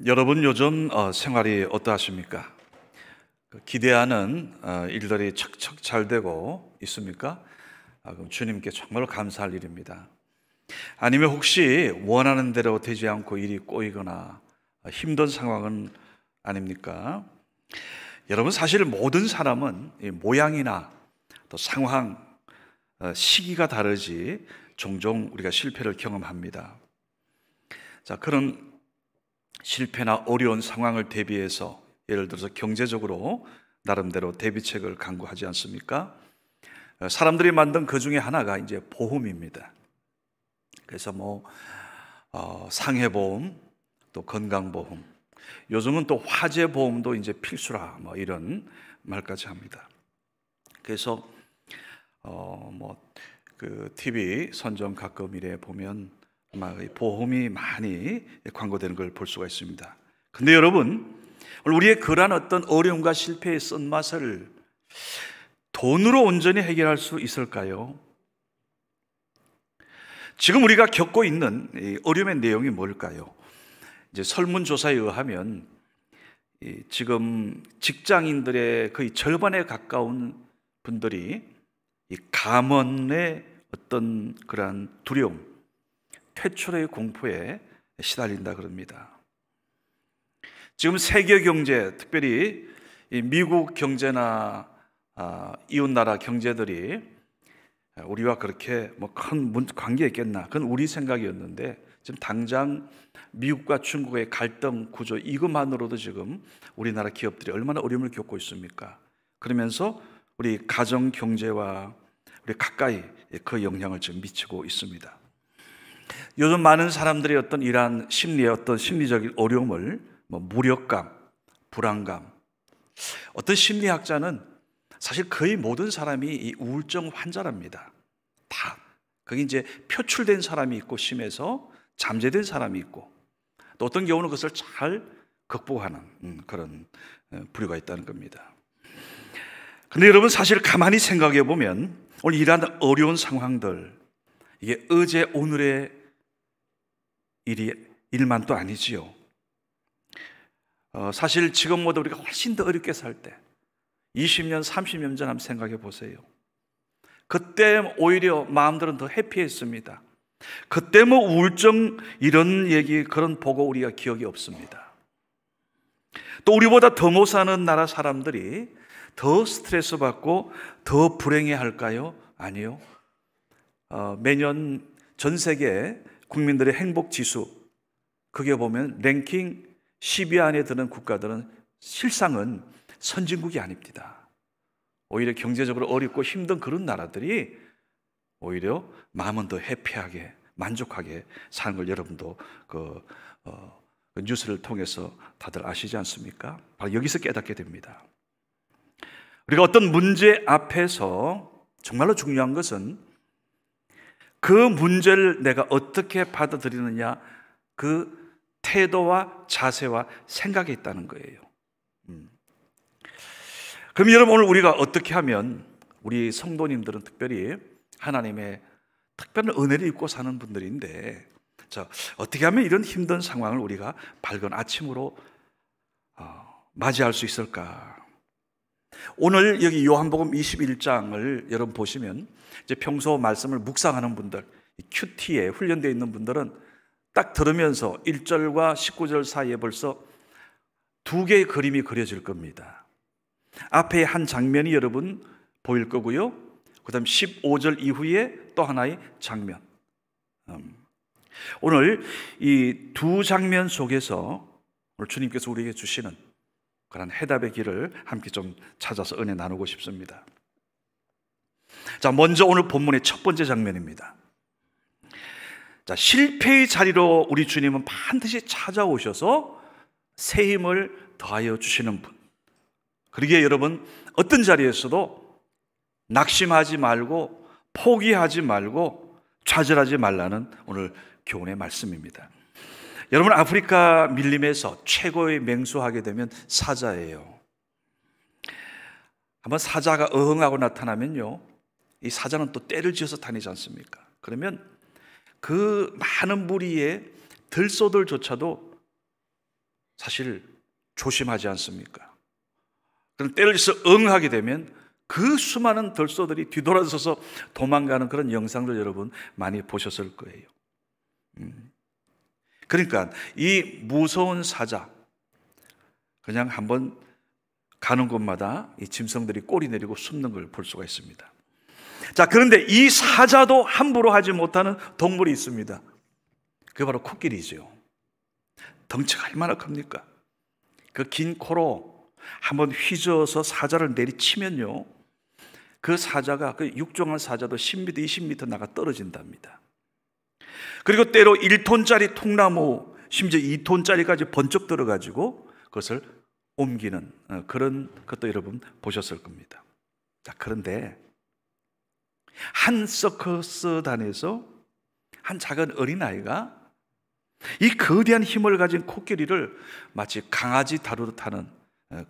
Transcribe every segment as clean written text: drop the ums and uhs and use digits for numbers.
여러분 요즘 생활이 어떠하십니까? 기대하는 일들이 척척 잘 되고 있습니까? 그럼 주님께 정말로 감사할 일입니다. 아니면 혹시 원하는 대로 되지 않고 일이 꼬이거나 힘든 상황은 아닙니까? 여러분 사실 모든 사람은 이 모양이나 또 상황, 시기가 다르지 종종 우리가 실패를 경험합니다. 자, 그런 실패나 어려운 상황을 대비해서 예를 들어서 경제적으로 나름대로 대비책을 강구하지 않습니까? 사람들이 만든 그 중에 하나가 이제 보험입니다. 그래서 상해보험, 또 건강보험, 요즘은 또 화재보험도 이제 필수라 이런 말까지 합니다. 그래서 TV 선정 가끔 이래 보면 보험이 많이 광고되는 걸 볼 수가 있습니다. 근데 여러분, 우리의 그러한 어떤 어려움과 실패의 쓴맛을 돈으로 온전히 해결할 수 있을까요? 지금 우리가 겪고 있는 이 어려움의 내용이 뭘까요? 이제 설문조사에 의하면 지금 직장인들의 거의 절반에 가까운 분들이 이 감원의 어떤 그러한 두려움, 퇴출의 공포에 시달린다 그럽니다. 지금 세계 경제, 특별히 미국 경제나 이웃나라 경제들이 우리와 그렇게 큰 관계 있겠나? 그건 우리 생각이었는데 지금 당장 미국과 중국의 갈등 구조 이것만으로도 지금 우리나라 기업들이 얼마나 어려움을 겪고 있습니까? 그러면서 우리 가정 경제와 우리 가까이 그 영향을 지금 미치고 있습니다. 요즘 많은 사람들이 어떤 이러한 심리의 어떤 심리적인 어려움을 무력감, 불안감, 어떤 심리학자는 사실 거의 모든 사람이 이 우울증 환자랍니다. 다 거기 이제 표출된 사람이 있고 심해서 잠재된 사람이 있고 또 어떤 경우는 그것을 잘 극복하는 그런 부류가 있다는 겁니다. 근데 여러분 사실 가만히 생각해 보면 오늘 이러한 어려운 상황들 이게 어제 오늘의 일만 또 아니지요. 사실 지금보다 우리가 훨씬 더 어렵게 살 때 20년, 30년 전 한번 생각해 보세요. 그때 오히려 마음들은 더 해피했습니다. 그때 우울증 이런 얘기 그런 보고 우리가 기억이 없습니다. 또 우리보다 더 못 사는 나라 사람들이 더 스트레스 받고 더 불행해 할까요? 아니요. 매년 전 세계 국민들의 행복 지수 그게 보면 랭킹 10위 안에 드는 국가들은 실상은 선진국이 아닙니다. 오히려 경제적으로 어렵고 힘든 그런 나라들이 오히려 마음은 더 해피하게 만족하게 사는 걸 여러분도 그 뉴스를 통해서 다들 아시지 않습니까? 바로 여기서 깨닫게 됩니다. 우리가 어떤 문제 앞에서 정말로 중요한 것은 그 문제를 내가 어떻게 받아들이느냐 그 태도와 자세와 생각이 있다는 거예요. 그럼 여러분 오늘 우리가 어떻게 하면 우리 성도님들은 특별히 하나님의 특별한 은혜를 입고 사는 분들인데 어떻게 하면 이런 힘든 상황을 우리가 밝은 아침으로 맞이할 수 있을까? 오늘 여기 요한복음 21장을 여러분 보시면 이제 평소 말씀을 묵상하는 분들, 큐티에 훈련되어 있는 분들은 딱 들으면서 1절과 19절 사이에 벌써 두 개의 그림이 그려질 겁니다. 앞에 한 장면이 여러분 보일 거고요. 그 다음 15절 이후에 또 하나의 장면. 오늘 이 두 장면 속에서 오늘 주님께서 우리에게 주시는 그런 해답의 길을 함께 좀 찾아서 은혜 나누고 싶습니다. 자, 먼저 오늘 본문의 첫 번째 장면입니다. 자, 실패의 자리로 우리 주님은 반드시 찾아오셔서 새 힘을 더하여 주시는 분. 그러기에 여러분 어떤 자리에서도 낙심하지 말고 포기하지 말고 좌절하지 말라는 오늘 교훈의 말씀입니다. 여러분 아프리카 밀림에서 최고의 맹수하게 되면 사자예요. 한번 사자가 어흥하고 나타나면요 이 사자는 또 떼를 지어서 다니지 않습니까? 그러면 그 많은 무리의 들소들조차도 사실 조심하지 않습니까? 그럼 때를 지어서 응하게 되면 그 수많은 들소들이 뒤돌아서서 도망가는 그런 영상들 여러분 많이 보셨을 거예요. 그러니까 이 무서운 사자, 그냥 한번 가는 곳마다 이 짐승들이 꼬리 내리고 숨는 걸 볼 수가 있습니다. 자, 그런데 이 사자도 함부로 하지 못하는 동물이 있습니다. 그게 바로 코끼리죠. 덩치가 얼마나 큽니까? 그 긴 코로 한번 휘저어서 사자를 내리치면요, 그 사자가, 그 육종한 사자도 10m, 20m 나가 떨어진답니다. 그리고 때로 1톤짜리 통나무, 심지어 2톤짜리까지 번쩍 들어가지고 그것을 옮기는 그런 것도 여러분 보셨을 겁니다. 자, 그런데 한 서커스단에서 한 작은 어린아이가 이 거대한 힘을 가진 코끼리를 마치 강아지 다루듯 하는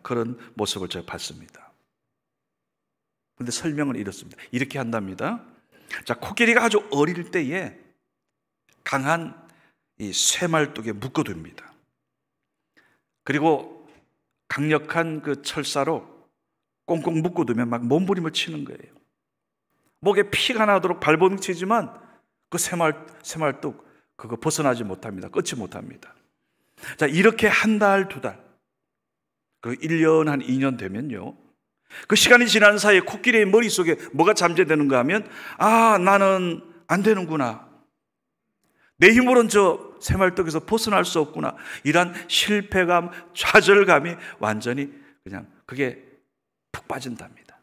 그런 모습을 제가 봤습니다. 그런데 설명은 이렇습니다. 이렇게 한답니다. 자, 코끼리가 아주 어릴 때에 강한 이 쇠말뚝에 묶어둡니다. 그리고 강력한 그 철사로 꽁꽁 묶어두면 막 몸부림을 치는 거예요. 목에 피가 나도록 발버둥치지만 그 쇠말뚝 그거 벗어나지 못합니다. 끊지 못합니다. 자, 이렇게 한 달, 두 달, 그 1년, 한 2년 되면요, 그 시간이 지나는 사이에 코끼리의 머릿속에 뭐가 잠재되는가 하면, 아, 나는 안 되는구나, 내 힘으로는 저 쇠말뚝에서 벗어날 수 없구나, 이런 실패감, 좌절감이 완전히 그냥 그게 푹 빠진답니다.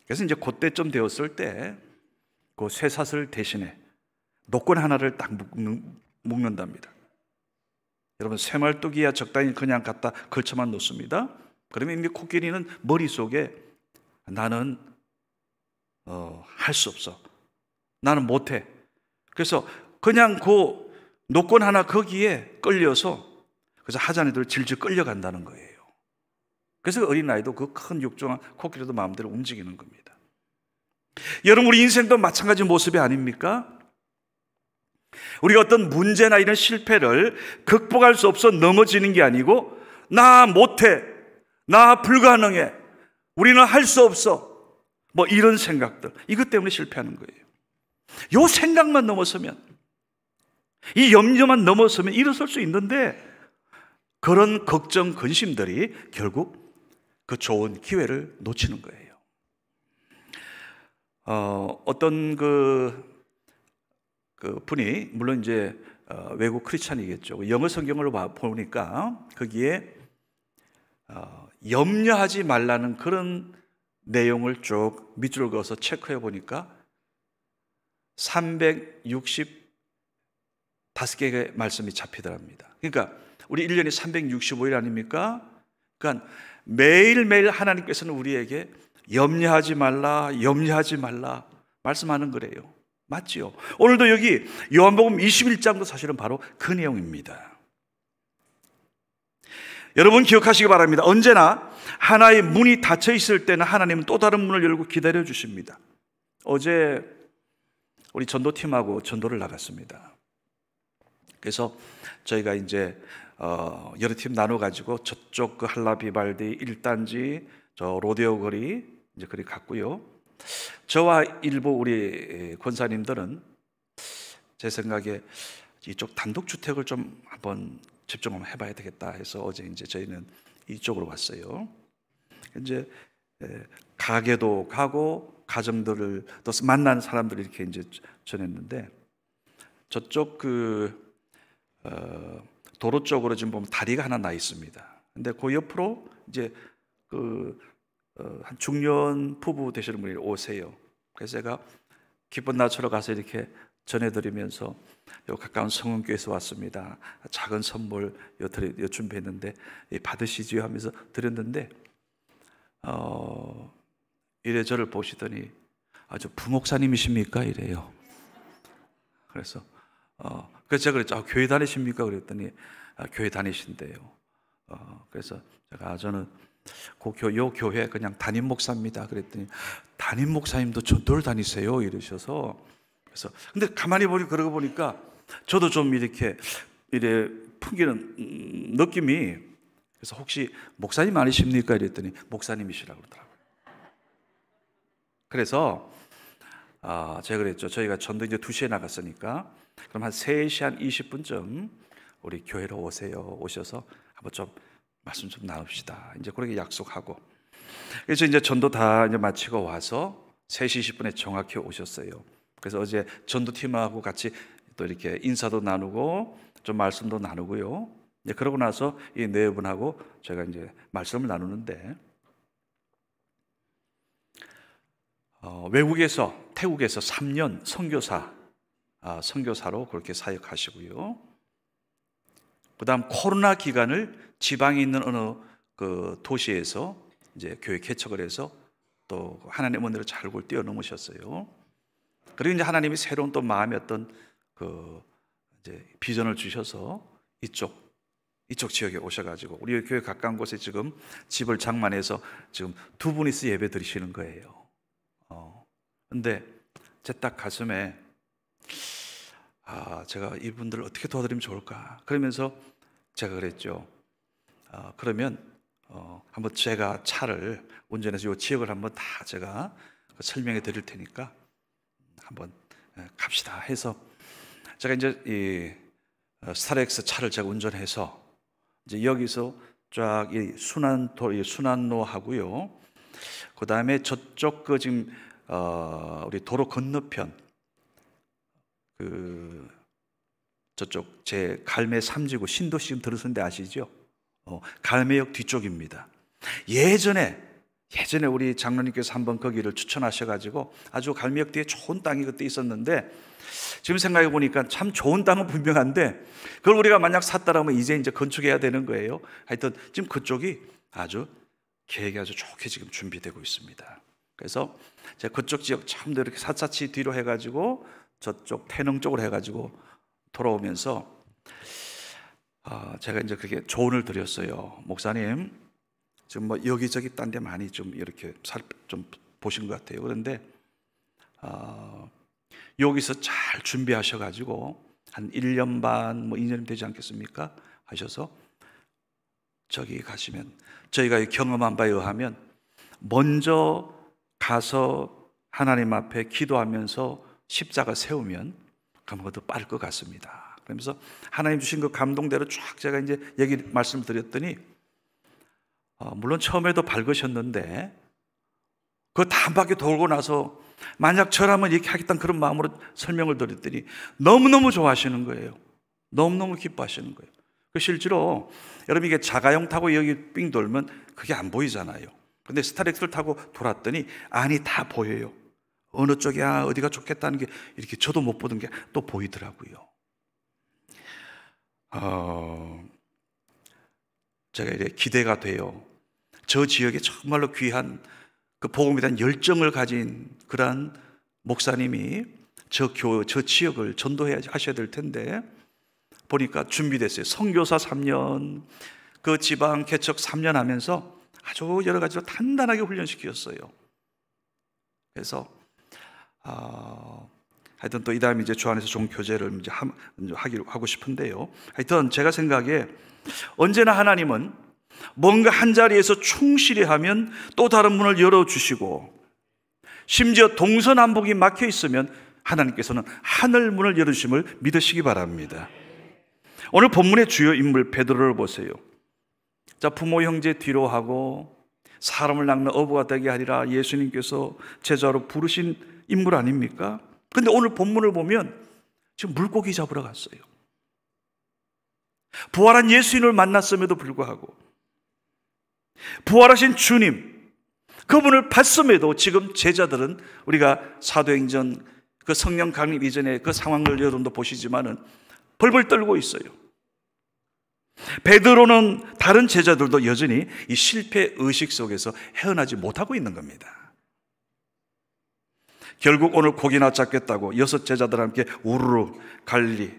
그래서 이제 그때쯤 되었을 때 그 쇠사슬 대신에 노건 하나를 딱 묶는답니다. 여러분, 쇠말뚝이야 적당히 그냥 갖다 걸쳐만 놓습니다. 그러면 이미 코끼리는 머릿속에 나는 할 수 없어, 나는 못해, 그래서 그냥 그 노건 하나 거기에 끌려서 그래서 하자니들 질질 끌려간다는 거예요. 그래서 어린아이도 그 큰 육종한 코끼리도 마음대로 움직이는 겁니다. 여러분, 우리 인생도 마찬가지 모습이 아닙니까? 우리가 어떤 문제나 이런 실패를 극복할 수 없어 넘어지는 게 아니고, 나 못해, 나 불가능해, 우리는 할 수 없어, 뭐 이런 생각들, 이것 때문에 실패하는 거예요. 이 생각만 넘어서면, 이 염려만 넘어서면 일어설 수 있는데, 그런 걱정, 근심들이 결국 그 좋은 기회를 놓치는 거예요. 어떤 그 분이, 물론 이제 외국 크리스찬이겠죠. 영어 성경을 보니까 거기에 염려하지 말라는 그런 내용을 쭉 밑줄을 그어서 체크해 보니까 365개의 말씀이 잡히더랍니다. 그러니까 우리 1년이 365일 아닙니까? 그러니까 매일매일 하나님께서는 우리에게 염려하지 말라, 염려하지 말라 말씀하는 거래요. 맞지요? 오늘도 여기 요한복음 21장도 사실은 바로 그 내용입니다. 여러분 기억하시기 바랍니다. 언제나 하나의 문이 닫혀 있을 때는 하나님은 또 다른 문을 열고 기다려 주십니다. 어제 우리 전도팀하고 전도를 나갔습니다. 그래서 저희가 이제 여러 팀 나눠가지고 저쪽 그 할라비발디 1단지 저 로데오 거리 이제 그리 갔고요. 저와 일부 우리 권사님들은 제 생각에 이쪽 단독주택을 좀 한번 집중 한번 해봐야 되겠다 해서 어제 이제 저희는 이쪽으로 왔어요. 이제 가게도 가고 가정들을 또 만난 사람들 이렇게 이제 전했는데, 저쪽 그 도로 쪽으로 지금 보면 다리가 하나 나 있습니다. 근데 그 옆으로 이제 한 중년 부부 되시는 분이 오세요. 그래서 제가 기쁜 나처럼 가서 이렇게 전해드리면서 요 가까운 성은교회에서 왔습니다, 작은 선물 요 준비했는데 받으시지요 하면서 드렸는데, 이래 저를 보시더니 저 부목사님이십니까? 이래요. 그래서 제가 그랬죠. 교회 다니십니까? 그랬더니 교회 다니신대요. 그래서 제가 저는 요 교회 그냥 담임 목사입니다. 그랬더니 담임 목사님도 전도를 다니세요? 이러셔서, 그래서 근데 가만히 그러고 보니까 저도 좀 이래 풍기는 느낌이, 그래서 혹시 목사님 아니십니까? 이랬더니 목사님이시라고 그러더라고요. 그래서 제가 그랬죠. 저희가 전도 이제 2시에 나갔으니까 그럼 한 3시 한 20분쯤 우리 교회로 오세요. 오셔서 한번 좀 말씀 좀 나눕시다. 이제 그렇게 약속하고, 그래서 이제 전도 다 이제 마치고 와서 3시 20분에 정확히 오셨어요. 그래서 어제 전도팀하고 같이 또 이렇게 인사도 나누고 좀 말씀도 나누고요. 이제 그러고 나서 이 네 분하고 제가 이제 말씀을 나누는데, 외국에서 태국에서 3년 선교사로 그렇게 사역하시고요. 그다음 코로나 기간을 지방에 있는 어느 그 도시에서 이제 교회 개척을 해서 또 하나님의 은혜로 잘 뛰어넘으셨어요. 그리고 이제 하나님이 새로운 또 마음의 어떤 그 이제 비전을 주셔서 이쪽 지역에 오셔가지고 우리 교회 가까운 곳에 지금 집을 장만해서 지금 2분이서 예배 드리시는 거예요. 근데 제 딱 가슴에 제가 이분들을 어떻게 도와드리면 좋을까? 그러면서 제가 그랬죠. 그러면 한번 제가 차를 운전해서 이 지역을 한번 다 제가 설명해 드릴 테니까 한번 갑시다 해서 제가 이제 이 스타렉스 차를 제가 운전해서 이제 여기서 쫙 이 순환로 하고요. 그 다음에 저쪽 그 지금 우리 도로 건너편 그 저쪽 제 갈매 3지구 신도시 지금 들으신 데 아시죠? 갈매역 뒤쪽입니다. 예전에 우리 장로님께서 한번 거기를 추천하셔가지고 아주 갈매역 뒤에 좋은 땅이 그때 있었는데, 지금 생각해 보니까 참 좋은 땅은 분명한데 그걸 우리가 만약 샀다라면 이제 건축해야 되는 거예요. 하여튼 지금 그쪽이 아주 계획이 아주 좋게 지금 준비되고 있습니다. 그래서 제가 그쪽 지역 참도 이렇게 샅샅이 뒤로 해가지고 저쪽 태릉 쪽으로 해가지고 돌아오면서 제가 이제 그렇게 조언을 드렸어요. 목사님, 지금 뭐 여기저기 딴 데 많이 좀 이렇게 좀 보신 것 같아요. 그런데 여기서 잘 준비하셔가지고 한 1년 반, 뭐 2년 되지 않겠습니까? 하셔서 저기 가시면 저희가 경험한 바에 의하면 먼저 가서 하나님 앞에 기도하면서 십자가 세우면 그것도 빠를 것 같습니다. 그러면서 하나님 주신 그 감동대로 쫙 제가 이제 얘기 말씀을 드렸더니 물론 처음에도 밝으셨는데 그 다 한 바퀴 돌고 나서 만약 저라면 이렇게 하겠다는 그런 마음으로 설명을 드렸더니 너무너무 좋아하시는 거예요. 너무너무 기뻐하시는 거예요. 실제로 여러분 이게 자가용 타고 여기 삥 돌면 그게 안 보이잖아요. 근데 스타렉스를 타고 돌았더니 안이 다 보여요. 어느 쪽이 어디가 좋겠다는 게 이렇게 저도 못 보던 게 또 보이더라고요. 제가 이렇게 기대가 돼요. 저 지역에 정말로 귀한 그 복음에 대한 열정을 가진 그러한 목사님이 저 지역을 전도하셔야 될 텐데 보니까 준비됐어요. 선교사 3년, 그 지방 개척 3년 하면서 아주 여러 가지로 단단하게 훈련시켰어요. 그래서 하여튼 또 이 다음에 이제 주 안에서 종 교제를 이제 하고 싶은데요. 하여튼 제가 생각에 언제나 하나님은 뭔가 한 자리에서 충실히 하면 또 다른 문을 열어주시고, 심지어 동서남북이 막혀 있으면 하나님께서는 하늘 문을 열어주심을 믿으시기 바랍니다. 오늘 본문의 주요 인물 베드로를 보세요. 자, 부모 형제 뒤로 하고 사람을 낚는 어부가 되게 하리라 예수님께서 제자로 부르신 인물 아닙니까? 근데 오늘 본문을 보면 지금 물고기 잡으러 갔어요. 부활한 예수님을 만났음에도 불구하고, 부활하신 주님 그분을 봤음에도 지금 제자들은 우리가 사도행전 그 성령 강림 이전에 그 상황을 여러분도 보시지만은 벌벌 떨고 있어요. 베드로는 다른 제자들도 여전히 이 실패 의식 속에서 헤어나지 못하고 있는 겁니다. 결국 오늘 고기나 잡겠다고 6 제자들과 함께 우르르 갈릴리,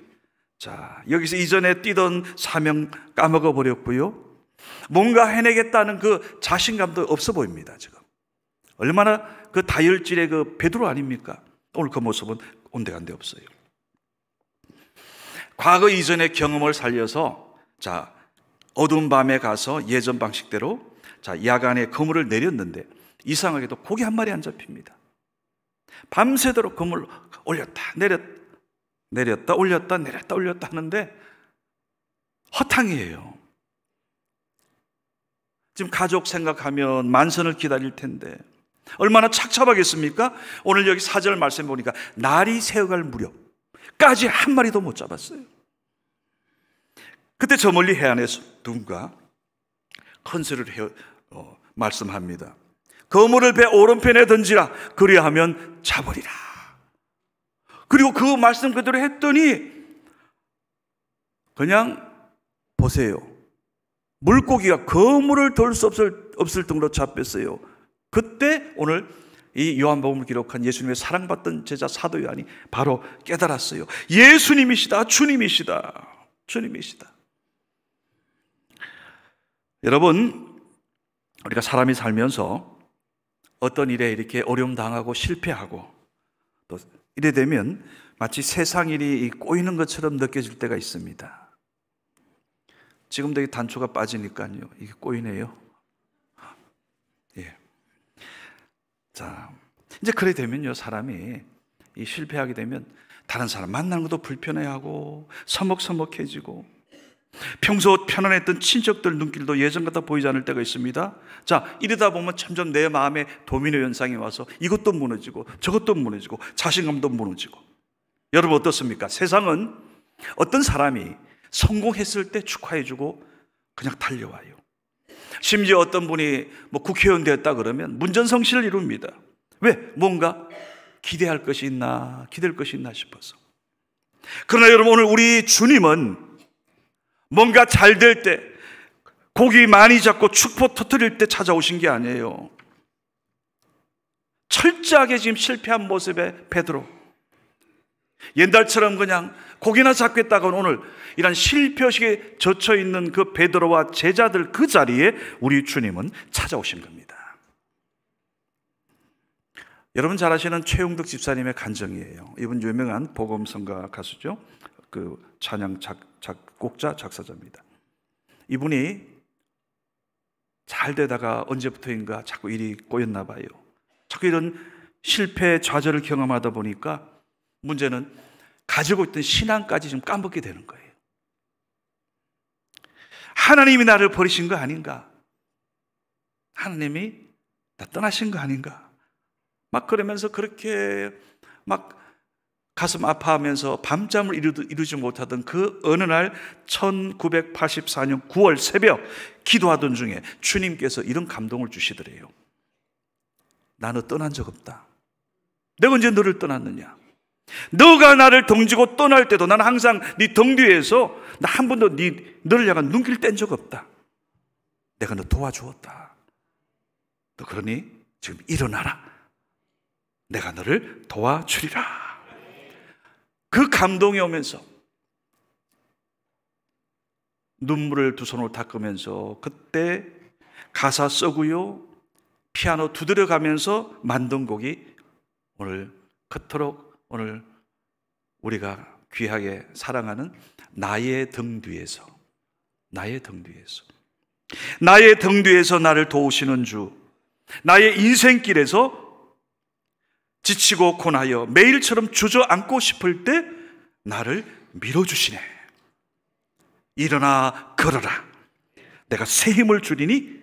자 여기서 이전에 뛰던 사명 까먹어 버렸고요. 뭔가 해내겠다는 그 자신감도 없어 보입니다. 지금 얼마나 그 다혈질의 그 베드로 아닙니까? 오늘 그 모습은 온데간데 없어요. 과거 이전의 경험을 살려서 자 어두운 밤에 가서 예전 방식대로 야간에 그물을 내렸는데 이상하게도 고기 한 마리 안 잡힙니다. 밤새도록 그물 올렸다 내렸다 올렸다 내렸다 올렸다 하는데 허탕이에요. 지금 가족 생각하면 만선을 기다릴 텐데 얼마나 착잡하겠습니까? 오늘 여기 4절 말씀 보니까 날이 새어갈 무렵까지 한 마리도 못 잡았어요. 그때 저 멀리 해안에서 누군가 큰 소리를 말씀합니다. 그물을 배 오른편에 던지라, 그리하면 잡으리라. 그리고 그 말씀 그대로 했더니 그냥 보세요, 물고기가 그물을 돌 수 없을 정도로 잡혔어요. 그때 오늘 이 요한복음을 기록한 예수님의 사랑받던 제자 사도 요한이 바로 깨달았어요. 예수님이시다, 주님이시다, 주님이시다. 여러분, 우리가 사람이 살면서 어떤 일에 이렇게 어려움 당하고 실패하고 또 이래 되면 마치 세상 일이 꼬이는 것처럼 느껴질 때가 있습니다. 지금도 이 단초가 빠지니까요, 이게 꼬이네요. 예. 자, 이제 그래 되면요, 사람이 이 실패하게 되면 다른 사람 만나는 것도 불편해하고 서먹서먹해지고 평소 편안했던 친척들 눈길도 예전 같아 보이지 않을 때가 있습니다. 자, 이러다 보면 점점 내 마음에 도미노 현상이 와서 이것도 무너지고 저것도 무너지고 자신감도 무너지고. 여러분 어떻습니까? 세상은 어떤 사람이 성공했을 때 축하해주고 그냥 달려와요. 심지어 어떤 분이 국회의원 되었다 그러면 문전성시를 이룹니다. 왜? 뭔가 기대할 것이 있나, 기댈 것이 있나 싶어서. 그러나 여러분, 오늘 우리 주님은 뭔가 잘 될 때, 고기 많이 잡고 축포 터뜨릴 때 찾아오신 게 아니에요. 철저하게 지금 실패한 모습의 베드로, 옛날처럼 그냥 고기나 잡겠다고는 오늘 이런 실패의식에 젖혀있는 그 베드로와 제자들 그 자리에 우리 주님은 찾아오신 겁니다. 여러분 잘 아시는 최용덕 집사님의 간증이에요. 이분 유명한 복음성가 가수죠. 그 찬양 작곡자, 작사자입니다. 이분이 잘 되다가 언제부터인가 자꾸 일이 꼬였나 봐요. 자꾸 이런 실패, 좌절을 경험하다 보니까 문제는 가지고 있던 신앙까지 좀 까먹게 되는 거예요. 하나님이 나를 버리신 거 아닌가? 하나님이 나 떠나신 거 아닌가? 막 그러면서 그렇게 막 가슴 아파하면서 밤잠을 이루지 못하던 그 어느 날 1984년 9월 새벽 기도하던 중에 주님께서 이런 감동을 주시더래요. 나는 떠난 적 없다. 내가 언제 너를 떠났느냐? 너가 나를 등지고 떠날 때도 나는 항상 네 등 뒤에서 나 한 번도 너를 향한 눈길 뗀 적 없다. 내가 너 도와주었다. 너 그러니 지금 일어나라. 내가 너를 도와주리라. 그 감동이 오면서 눈물을 두 손으로 닦으면서 그때 가사 쓰고요, 피아노 두드려가면서 만든 곡이 오늘 그토록 오늘 우리가 귀하게 사랑하는 나의 등 뒤에서, 나의 등 뒤에서, 나의 등 뒤에서 나를 도우시는 주, 나의 인생길에서 지치고 고나여 매일처럼 주저앉고 싶을 때 나를 밀어주시네. 일어나 걸어라. 내가 새 힘을 주리니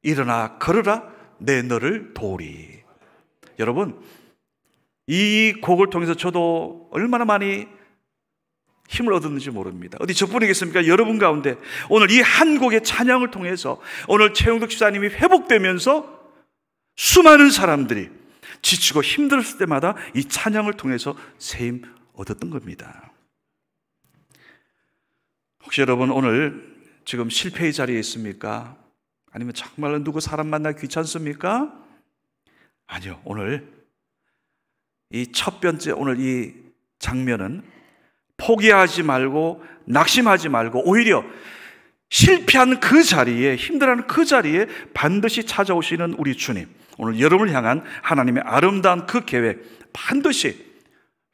일어나 걸어라. 내 너를 도우리. 여러분, 이 곡을 통해서 저도 얼마나 많이 힘을 얻었는지 모릅니다. 어디 저뿐이겠습니까? 여러분 가운데 오늘 이 한 곡의 찬양을 통해서 오늘 최용덕 집사님이 회복되면서 수많은 사람들이 지치고 힘들었을 때마다 이 찬양을 통해서 새 힘 얻었던 겁니다. 혹시 여러분 오늘 지금 실패의 자리에 있습니까? 아니면 정말로 누구 사람 만나기 귀찮습니까? 아니요. 오늘 이 첫 번째 오늘 이 장면은 포기하지 말고 낙심하지 말고 오히려 실패한 그 자리에, 힘들어하는 그 자리에 반드시 찾아오시는 우리 주님, 오늘 여러분을 향한 하나님의 아름다운 그 계획 반드시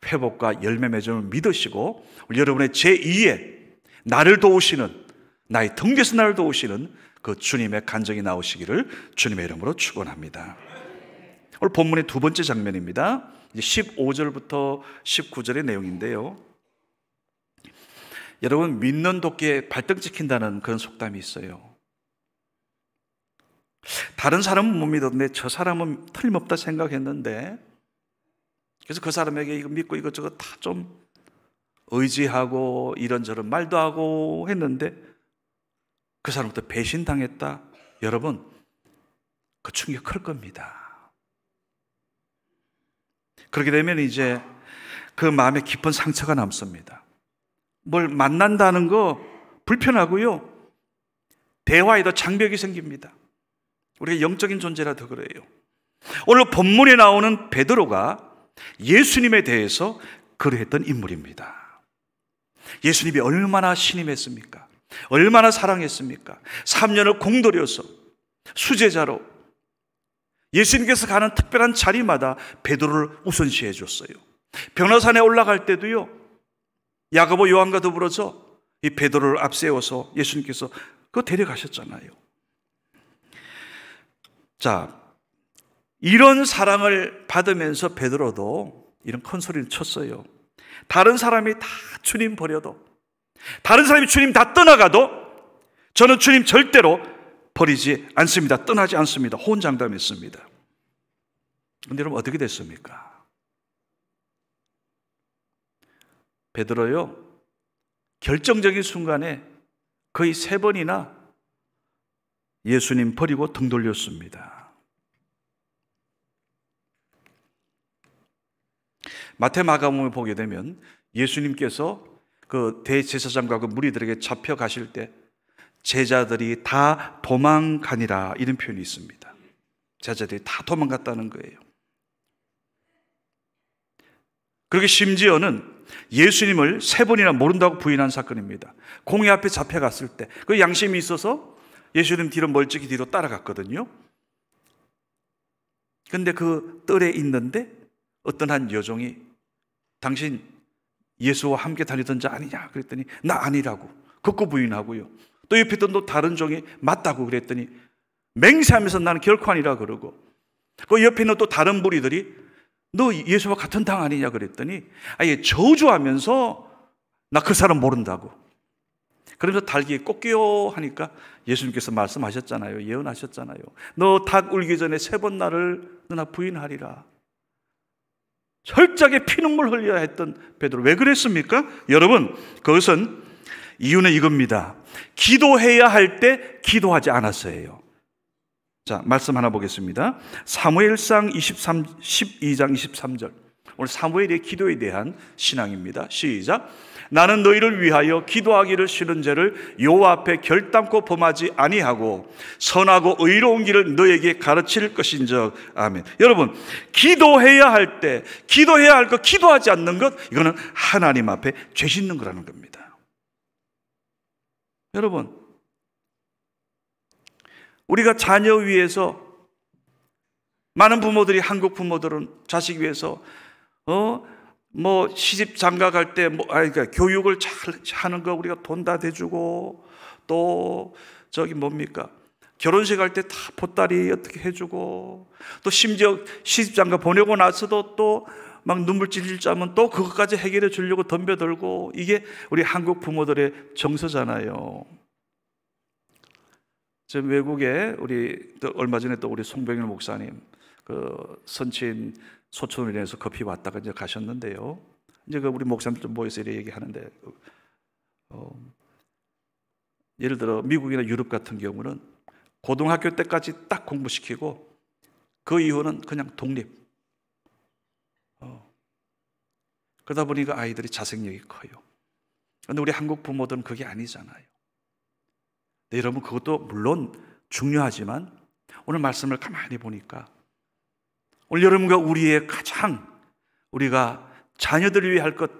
회복과 열매 맺음을 믿으시고 여러분의 제2의 나를 도우시는 나의 등 뒤에서 나를 도우시는 그 주님의 간증이 나오시기를 주님의 이름으로 축원합니다. 오늘 본문의 두 번째 장면입니다. 15절부터 19절의 내용인데요. 여러분, 믿는 도끼에 발등 찍힌다는 그런 속담이 있어요. 다른 사람은 못 믿었는데 저 사람은 틀림없다 생각했는데, 그래서 그 사람에게 이거 믿고 이것저것 다 좀 의지하고 이런저런 말도 하고 했는데 그 사람부터 배신당했다. 여러분, 그 충격 클 겁니다. 그렇게 되면 이제 그 마음에 깊은 상처가 남습니다. 뭘 만난다는 거 불편하고요, 대화에도 장벽이 생깁니다. 우리가 영적인 존재라도 그래요. 오늘 본문에 나오는 베드로가 예수님에 대해서 그러했던 인물입니다. 예수님이 얼마나 신임했습니까? 얼마나 사랑했습니까? 3년을 공들여서 수제자로 예수님께서 가는 특별한 자리마다 베드로를 우선시해 줬어요. 변호산에 올라갈 때도요, 야고보 요한과 더불어서 이 베드로를 앞세워서 예수님께서 그거 데려가셨잖아요. 자, 이런 사랑을 받으면서 베드로도 이런 큰 소리를 쳤어요. 다른 사람이 다 주님 버려도, 다른 사람이 주님 다 떠나가도 저는 주님 절대로 버리지 않습니다. 떠나지 않습니다. 호언장담했습니다. 그런데 여러분, 어떻게 됐습니까? 베드로요, 결정적인 순간에 거의 3번이나 예수님 버리고 등 돌렸습니다. 마태 마가복음을 보게 되면 예수님께서 그 대제사장과 그 무리들에게 잡혀가실 때 제자들이 다 도망가니라, 이런 표현이 있습니다. 제자들이 다 도망갔다는 거예요. 그렇게 심지어는 예수님을 3번이나 모른다고 부인한 사건입니다. 공회 앞에 잡혀갔을 때 그 양심이 있어서 예수님 뒤로 멀찍이 뒤로 따라갔거든요. 그런데 그 뜰에 있는데 어떤 한 여종이 당신 예수와 함께 다니던 자 아니냐 그랬더니 나 아니라고 극구 부인하고요. 또 옆에 있던 또 다른 종이 맞다고 그랬더니 맹세하면서 나는 결코 아니라 그러고, 그 옆에 있는 또 다른 무리들이 너 예수와 같은 당 아니냐 그랬더니 아예 저주하면서 나 그 사람 모른다고. 그러면서 달기에 꺾여 하니까 예수님께서 말씀하셨잖아요. 예언하셨잖아요. 너 닭 울기 전에 3번 나를 너나 부인하리라. 철저하게 피눈물 흘려야 했던 베드로, 왜 그랬습니까? 여러분, 그것은 이유는 이겁니다. 기도해야 할 때 기도하지 않았어요. 자, 말씀 하나 보겠습니다. 사무엘상 12장 23절. 오늘 사무엘의 기도에 대한 신앙입니다. 시작. 나는 너희를 위하여 기도하기를 싫은 죄를 여호와 앞에 결단코 범하지 아니하고 선하고 의로운 길을 너에게 가르칠 것인즉. 아멘. 여러분, 기도해야 할 때 기도해야 할 것, 기도하지 않는 것, 이거는 하나님 앞에 죄 짓는 거라는 겁니다. 여러분, 우리가 자녀 위해서, 많은 부모들이, 한국 부모들은 자식 위해서 시집 장가 갈 때 그러니까 교육을 잘 하는 거 우리가 돈 다 대주고, 또 뭡니까, 결혼식 할 때 다 보따리 어떻게 해주고, 또 심지어 시집 장가 보내고 나서도 또 막 눈물 찔찔 짜면 또 그것까지 해결해 주려고 덤벼들고, 이게 우리 한국 부모들의 정서잖아요. 저 외국에 또 얼마 전에 또 우리 송병일 목사님 그 선친 소천으로 인해서 급히 왔다가 이제 가셨는데요. 이제 그 우리 목사님들 좀 모여서 이렇게 얘기하는데, 예를 들어 미국이나 유럽 같은 경우는 고등학교 때까지 딱 공부시키고 그 이후는 그냥 독립. 그러다 보니까 아이들이 자생력이 커요. 그런데 우리 한국 부모들은 그게 아니잖아요. 네, 여러분, 그것도 물론 중요하지만 오늘 말씀을 가만히 보니까 오늘 여러분과 우리의 가장 우리가 자녀들을 위해 할 것,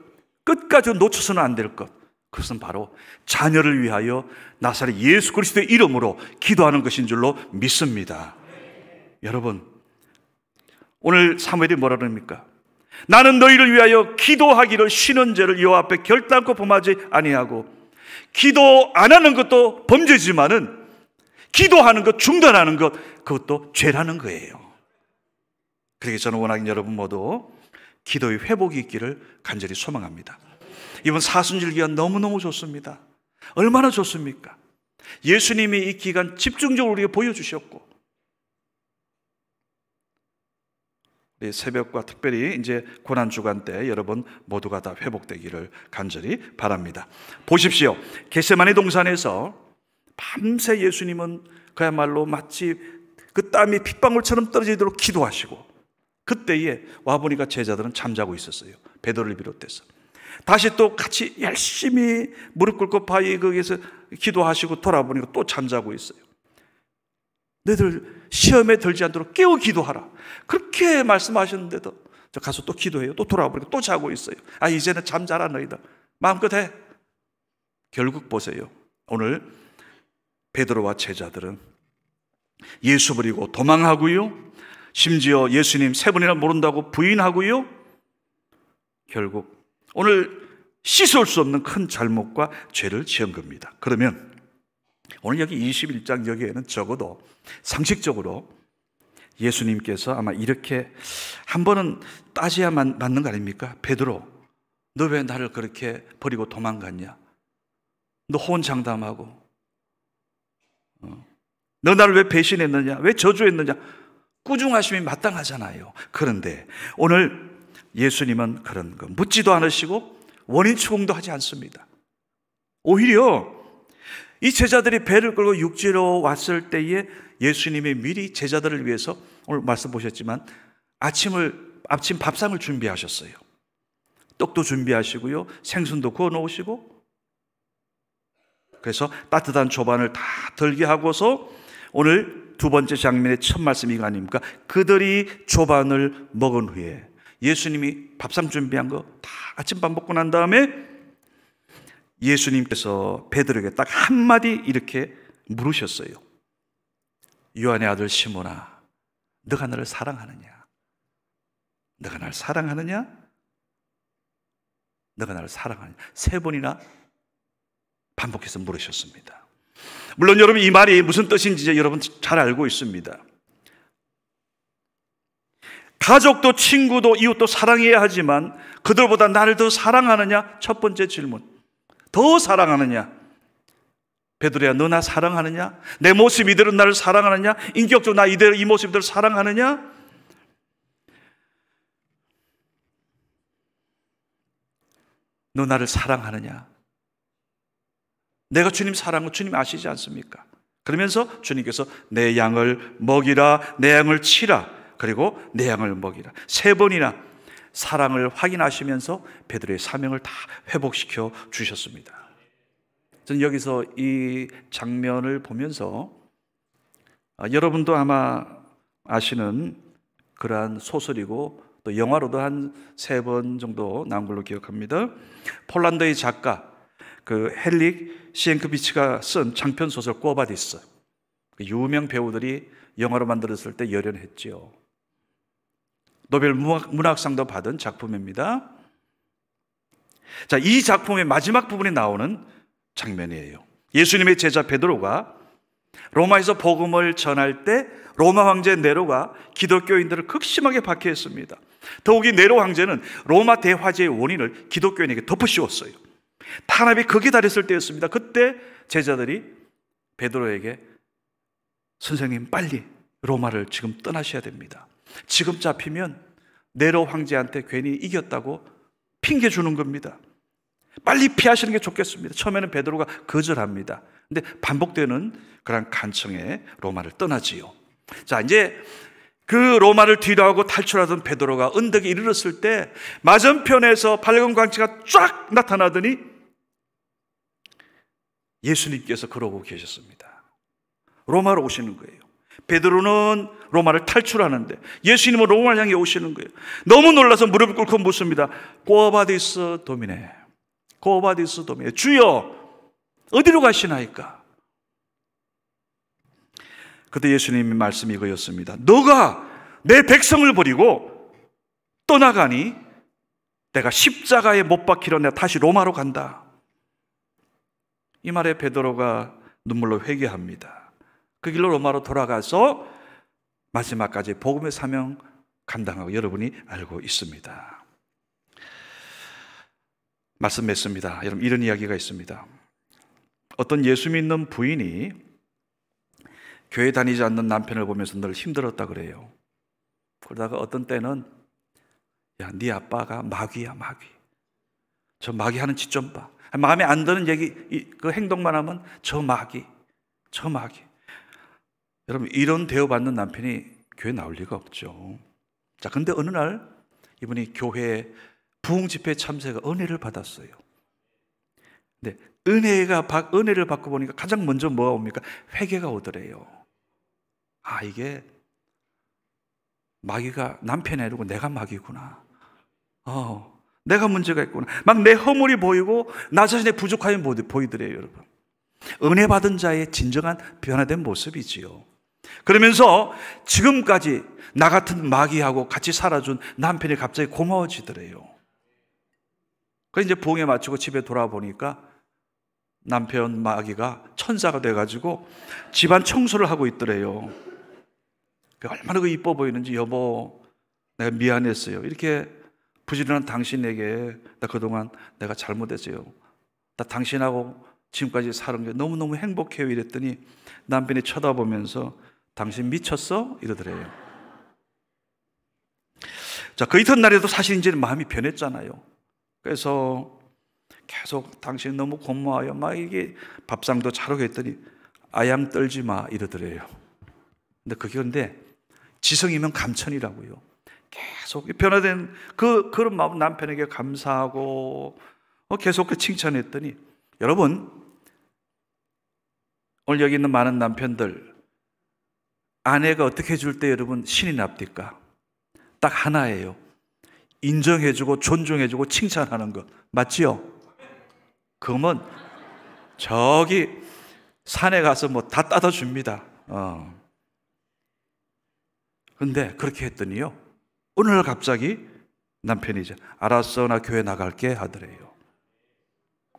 끝까지 놓쳐서는 안 될 것, 그것은 바로 자녀를 위하여 나사렛 예수 그리스도의 이름으로 기도하는 것인 줄로 믿습니다. 여러분, 오늘 사무엘이 뭐라 그럽니까? 나는 너희를 위하여 기도하기를 쉬는 죄를 여호와 앞에 결단코 범하지 아니하고 기도 안 하는 것도 범죄지만은 기도하는 것, 중단하는 것, 그것도 죄라는 거예요. 그러기 저는 원하는 여러분 모두 기도의 회복이 있기를 간절히 소망합니다. 이번 사순절 기간 너무너무 좋습니다. 얼마나 좋습니까? 예수님이 이 기간 집중적으로 우리에게 보여주셨고, 새벽과 특별히 이제 고난주간 때 여러분 모두가 다 회복되기를 간절히 바랍니다. 보십시오. 겟세마네 동산에서 밤새 예수님은 그야말로 마치 그 땀이 핏방울처럼 떨어지도록 기도하시고, 그때에 와보니까 제자들은 잠자고 있었어요. 베드로를 비롯해서. 다시 또 같이 열심히 무릎 꿇고 바위 거기에서 기도하시고 돌아보니까 또 잠자고 있어요. 너희들 시험에 들지 않도록 깨어 기도하라, 그렇게 말씀하셨는데도 저 가서 또 기도해요. 또 돌아보니까 또 자고 있어요. 아, 이제는 잠자라 너희들, 마음껏 해. 결국 보세요. 오늘 베드로와 제자들은 예수 버리고 도망하고요, 심지어 예수님 세 번이나 모른다고 부인하고요, 결국 오늘 씻을 수 없는 큰 잘못과 죄를 지은 겁니다. 그러면 오늘 여기 21장 여기에는 적어도 상식적으로 예수님께서 아마 이렇게 한 번은 따져야 맞는 거 아닙니까? 베드로, 너 왜 나를 그렇게 버리고 도망갔냐? 너 호언장담하고 너 나를 왜 배신했느냐? 왜 저주했느냐? 꾸중하심이 마땅하잖아요. 그런데 오늘 예수님은 그런 거 묻지도 않으시고 원인 추궁도 하지 않습니다. 오히려 이 제자들이 배를 끌고 육지로 왔을 때에 예수님이 미리 제자들을 위해서, 오늘 말씀 보셨지만 아침 밥상을 준비하셨어요. 떡도 준비하시고요, 생선도 구워 놓으시고, 그래서 따뜻한 조반을 다 들게 하고서 오늘 두 번째 장면의 첫 말씀이 이거 아닙니까? 그들이 조반을 먹은 후에 예수님이 밥상 준비한 거 다 아침밥 먹고 난 다음에 예수님께서 베드로에게 딱 한마디 이렇게 물으셨어요. 요한의 아들 시몬아, 너가 나를 사랑하느냐? 너가 나를 사랑하느냐? 너가 나를 사랑하느냐? 세 번이나 반복해서 물으셨습니다. 물론 여러분 이 말이 무슨 뜻인지 여러분 잘 알고 있습니다. 가족도 친구도 이웃도 사랑해야 하지만 그들보다 나를 더 사랑하느냐? 첫 번째 질문. 더 사랑하느냐? 베드로야, 너 나 사랑하느냐? 내 모습 이대로 나를 사랑하느냐? 인격적으로 나 이대로 이 모습 이대로 사랑하느냐? 너 나를 사랑하느냐? 내가 주님 사랑을 주님 아시지 않습니까? 그러면서 주님께서 내 양을 먹이라, 내 양을 치라, 그리고 내 양을 먹이라, 세 번이나 사랑을 확인하시면서 베드로의 사명을 다 회복시켜 주셨습니다. 저는 여기서 이 장면을 보면서 여러분도 아마 아시는 그러한 소설이고 또 영화로도 한 3번 정도 나온 걸로 기억합니다. 폴란드의 작가 그 헬릭 시엔크비치가 쓴 장편 소설 꼬바디스, 유명 배우들이 영화로 만들었을 때 열연했지요. 노벨 문학상도 받은 작품입니다. 자, 이 작품의 마지막 부분에 나오는 장면이에요. 예수님의 제자 베드로가 로마에서 복음을 전할 때 로마 황제 네로가 기독교인들을 극심하게 박해했습니다. 더욱이 네로 황제는 로마 대화재의 원인을 기독교인에게 덮어씌웠어요. 탄압이 극에 달했을 때였습니다. 그때 제자들이 베드로에게 선생님 빨리 로마를 지금 떠나셔야 됩니다. 지금 잡히면 네로 황제한테 괜히 이겼다고 핑계 주는 겁니다. 빨리 피하시는 게 좋겠습니다. 처음에는 베드로가 거절합니다. 근데 반복되는 그런 간청에 로마를 떠나지요. 자, 이제 그 로마를 뒤로하고 탈출하던 베드로가 언덕에 이르렀을 때 맞은편에서 밝은 광채가 쫙 나타나더니 예수님께서 걸어오고 계셨습니다. 로마로 오시는 거예요. 베드로는 로마를 탈출하는데 예수님은 로마를 향해 오시는 거예요. 너무 놀라서 무릎을 꿇고 묻습니다. 꼬바디스 도미네, 꼬바디스 도미네, 주여 어디로 가시나이까? 그때 예수님의 말씀이 이거였습니다. 너가 내 백성을 버리고 떠나가니 내가 십자가에 못 박히려 내가 다시 로마로 간다. 이 말에 베드로가 눈물로 회개합니다. 그 길로 로마로 돌아가서 마지막까지 복음의 사명 감당하고 여러분이 알고 있습니다. 말씀 맺습니다. 여러분, 이런 이야기가 있습니다. 어떤 예수 믿는 부인이 교회 다니지 않는 남편을 보면서 늘 힘들었다 그래요. 그러다가 어떤 때는 야, 네 아빠가 마귀야, 마귀. 저 마귀 하는 짓 좀 봐. 마음에 안 드는 얘기, 그 행동만 하면 저 마귀, 저 마귀. 여러분, 이런 대우받는 남편이 교회 나올 리가 없죠. 자, 근데 어느 날 이분이 교회 부흥 집회에 참석해서 은혜를 받았어요. 근데 은혜를 받고 보니까 가장 먼저 뭐가 옵니까? 회개가 오더래요. 아, 이게 마귀가 남편이 아니고 내가 마귀구나. 내가 문제가 있구나. 막 내 허물이 보이고 나 자신의 부족함이 보이더래요, 여러분. 은혜 받은 자의 진정한 변화된 모습이지요. 그러면서 지금까지 나 같은 마귀하고 같이 살아준 남편이 갑자기 고마워지더래요. 그래서 이제 부흥에 마치고 집에 돌아보니까 남편 마귀가 천사가 돼가지고 집안 청소를 하고 있더래요. 얼마나 그 이뻐 보이는지, 여보, 내가 미안했어요. 이렇게 부지런한 당신에게 나 그동안 내가 잘못했어요. 나 당신하고 지금까지 사는 게 너무너무 행복해요. 이랬더니 남편이 쳐다보면서 당신 미쳤어? 이러더래요. 자, 그 이튿날에도 사실 이제 마음이 변했잖아요. 그래서 계속 당신 너무 고마워요. 막 이게 밥상도 차려고 했더니 아양 떨지 마 이러더래요. 근데 지성이면 감천이라고요. 계속 변화된 그런 마음 남편에게 감사하고 계속 칭찬했더니, 여러분, 오늘 여기 있는 많은 남편들, 아내가 어떻게 해줄 때 여러분 신이 납니까? 딱 하나예요. 인정해주고 존중해주고 칭찬하는 거. 맞지요? 그러면 저기 산에 가서 뭐 다 따다 줍니다. 근데 그렇게 했더니요, 어느 날 갑자기 남편이 이제 알았어, 나 교회 나갈게 하더래요.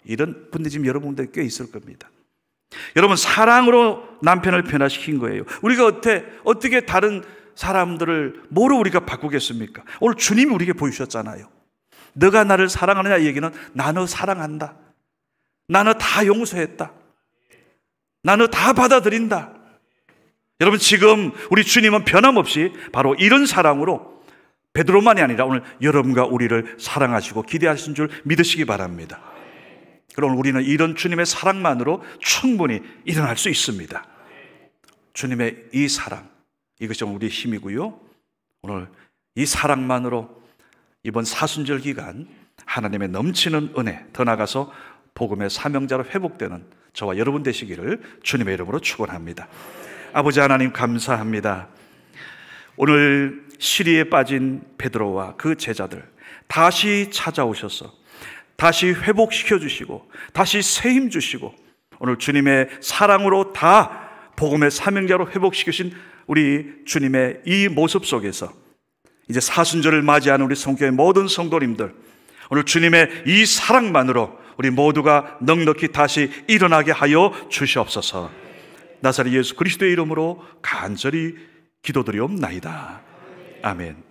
이런 분들이 지금 여러분들 꽤 있을 겁니다. 여러분, 사랑으로 남편을 변화시킨 거예요. 우리가 어떻게 다른 사람들을 뭐로 우리가 바꾸겠습니까? 오늘 주님이 우리에게 보여주셨잖아요. 너가 나를 사랑하느냐, 이 얘기는 나 너 사랑한다. 나 너 다 용서했다. 나 너 다 받아들인다. 여러분, 지금 우리 주님은 변함없이 바로 이런 사랑으로 베드로만이 아니라 오늘 여러분과 우리를 사랑하시고 기대하신 줄 믿으시기 바랍니다. 그럼 우리는 이런 주님의 사랑만으로 충분히 일어날 수 있습니다. 주님의 이 사랑, 이것이 우리의 힘이고요. 오늘 이 사랑만으로 이번 사순절 기간 하나님의 넘치는 은혜, 더 나아가서 복음의 사명자로 회복되는 저와 여러분 되시기를 주님의 이름으로 축원합니다. 아버지 하나님, 감사합니다. 오늘 시리에 빠진 베드로와 그 제자들 다시 찾아오셔서 다시 회복시켜 주시고 다시 새 힘 주시고 오늘 주님의 사랑으로 다 복음의 사명자로 회복시키신 우리 주님의 이 모습 속에서 이제 사순절을 맞이하는 우리 성교회 모든 성도님들, 오늘 주님의 이 사랑만으로 우리 모두가 넉넉히 다시 일어나게 하여 주시옵소서. 나사렛 예수 그리스도의 이름으로 간절히 기도드리옵나이다. 아멘.